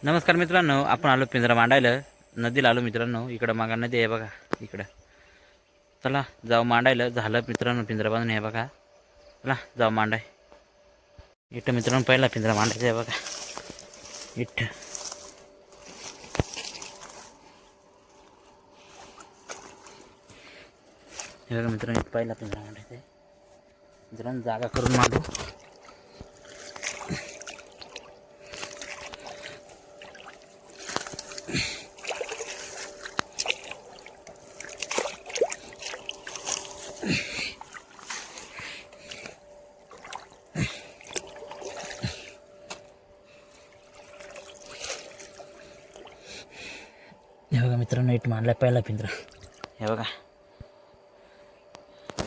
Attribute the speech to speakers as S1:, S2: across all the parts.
S1: नमस्कार मित्रांनो, आपण आलो पिंजरा मांडायला. नदीला आलो मित्रांनो. इकडं मागा नदी आहे बघा. इकडं चला जाऊ मांडायला. झालं मित्रांनो पिंजरा बांधून. हे बघा, चला जाऊ मांडाय. इथं मित्रांनो पहिला पिंजरा मांडायचा आहे बघा. इथं हे बघा मित्रांनो, पहिला पिंजरा मांडायचा आहे. मित्रांनो जागा करून मांडू. हे बघा मित्रांनो, इथं मांडला पहिला पिंजरा. हे बघा,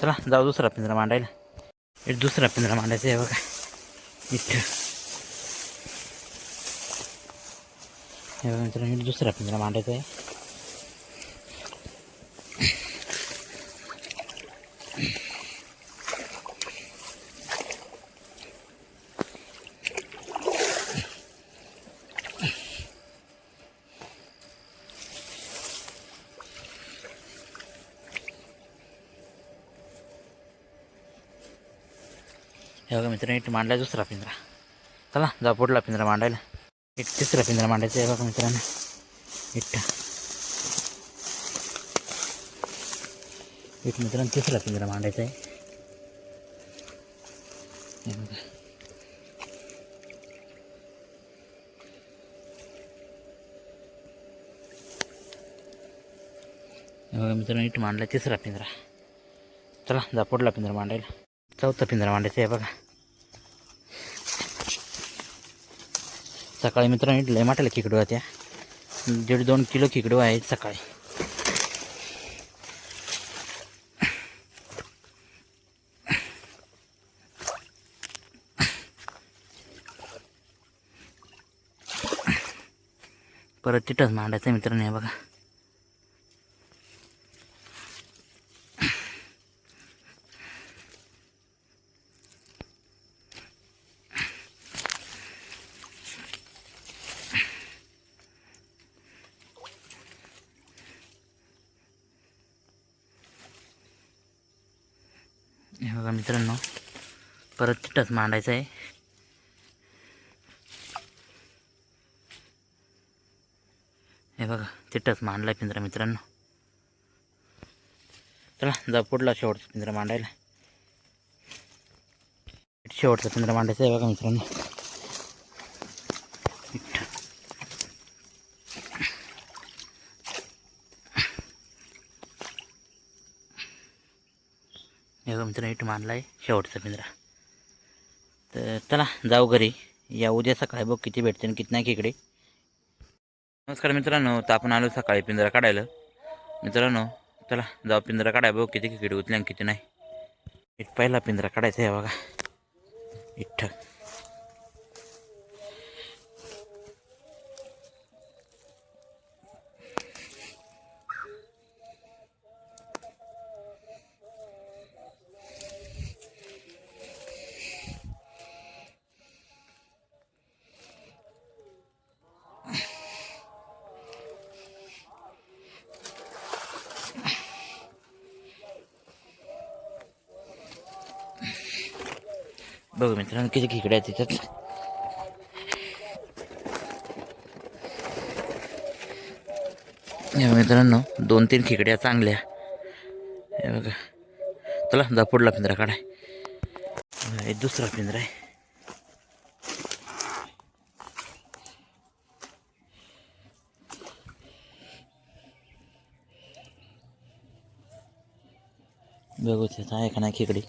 S1: चला जाऊ दुसरा पिंजरा मांडायला. इथं दुसरा पिंजरा मांडायचा आहे बघा. इथं हे बघा मित्रांनो, इथं दुसरा पिंजरा मांडायचा आहे. हे बघा मित्रांनो, इथं मांडला दुसरा पिंजरा. चला जाऊ पुढला पिंजरा मांडायला. इथं तिसरा पिंजरा मांडायचा आहे बघा मित्रांनो. इथं मित्रांनो तिसरा पिंजरा मांडायचा आहे. हे बघा, हे बघा मित्रांनो, इथं मांडला तिसरा पिंजरा. चला जा पुढला पिंजरा मांडायला. चौथा पिंजरा मांडायचा आहे बघा. सकाळी मित्रांनो इथं लय मोठ्याला खेकडू होत्या. 1.5-2 किलो खेकडू आहेत सकाळी. परत तिथंच मांडायचं मित्रांनो. हे बघा, हे बघा मित्रांनो, परत तिथंच मांडायचं आहे. हे बघा तिथंच मांडला पिंजरा मित्रांनो. चला जा पुढला शेवटचा पिंजरा मांडायला. शेवटचा पिंजरा मांडायचा आहे बघा मित्रांनो. हे बघा मित्रांनो, इथं मांडला आहे शेवटचा पिंजरा. तर चला जाऊ घरी. या उद्या सकाळी बघ किती भेटते आणि किती नाही खेकडे. नमस्कार मित्रांनो, तर आपण आलो सकाळी पिंजरा काढायला. मित्रांनो चला जाऊ पिंजरा काढाय बघ किती खेकडे उचले आणि किती नाही. एक पहिला पिंजरा काढायचा आहे बघा. इथं बघ मित्रांनो किती खेकडे आहेत तिच्यात. हे मित्रांनो 2-3 खेकड्या चांगल्या. हे बघा, चला जा पुढला पिंजरा काढाय. हे दुसरा पिंजरा आहे. बघू त्याचा आहे का नाही खेकडी.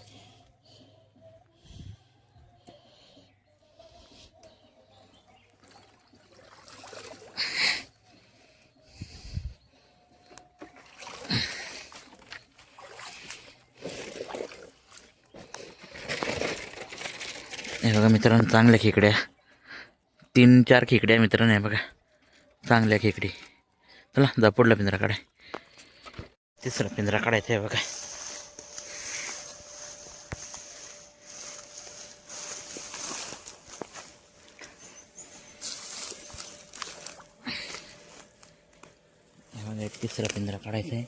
S1: हे बघा मित्रांनो चांगल्या खेकड्या. 3-4 खेकड्या मित्रांनो. हे बघा चांगल्या खेकडी. चला जा पुढला पिंजरा काढाय. तिसरा पिंजरा काढायचा आहे बघा. एक तिसरा पिंजरा काढायचा आहे.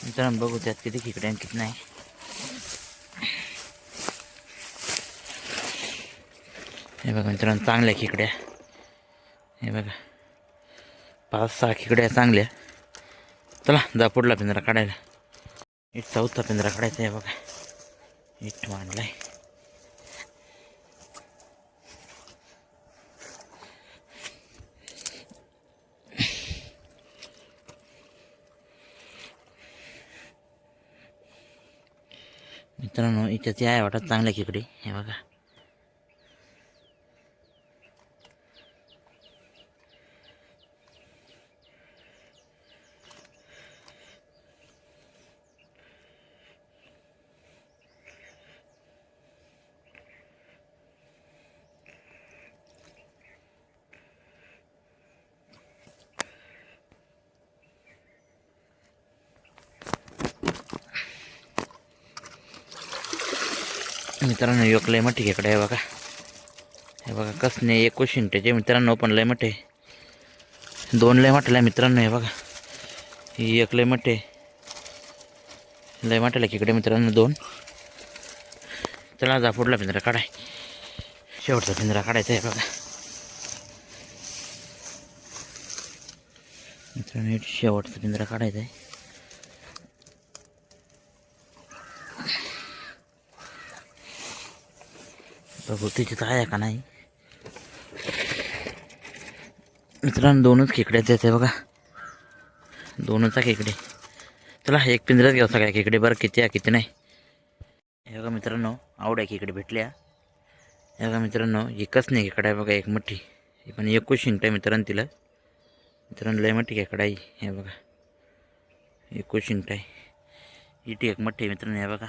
S1: मित्रांनो बघू त्यात किती खेकडे आणि किती नाही. हे बघा मित्रांनो चांगल्या खेकड्या. हे बघा 5-6 खेकड्या चांगल्या. चला जा पुढला पिंजरा काढायला. एक चौथा पिंजरा काढायचा आहे. बघा इट मांडलाय. मित्रांनो इथे आहे वाटत चांगल्या खेकडे. हे बघा मित्रांनो एक लय मोठी खेकडे आहे बघा. हे बघा कसने 21 इंचाचे मित्रांनो पण लय मोठे. 2 लय मोठे मित्रांनो. हे बघा ही एक लय मोठे खेकडे मित्रांनो 2. चला जा पुढला पिंजरा काढाय. शेवटचा पिंजरा काढायचा आहे बघा मित्रांनो. शेवटचा पिंजरा काढायचा आहे. बघू तिथे आहे का नाही. मित्रांनो 2च खेकड्याच आहेत बघा. 2च खेकडे. चला एक पिंजराच घ्या सगळ्या खेकडे. बरं किती आहे किती नाही. हे बघा मित्रांनो आवड्या खेकडे भेटल्या. हे बघा मित्रांनो एकच नाही खेकडा आहे बघा. एक मोठी ही पण 21 इंच आहे मित्रांनो. तिला मित्रांनो लय मोठी खेकडा आहे. हे बघा 21 इंच आहे. इटी एक मोठी मित्रांनो. हे बघा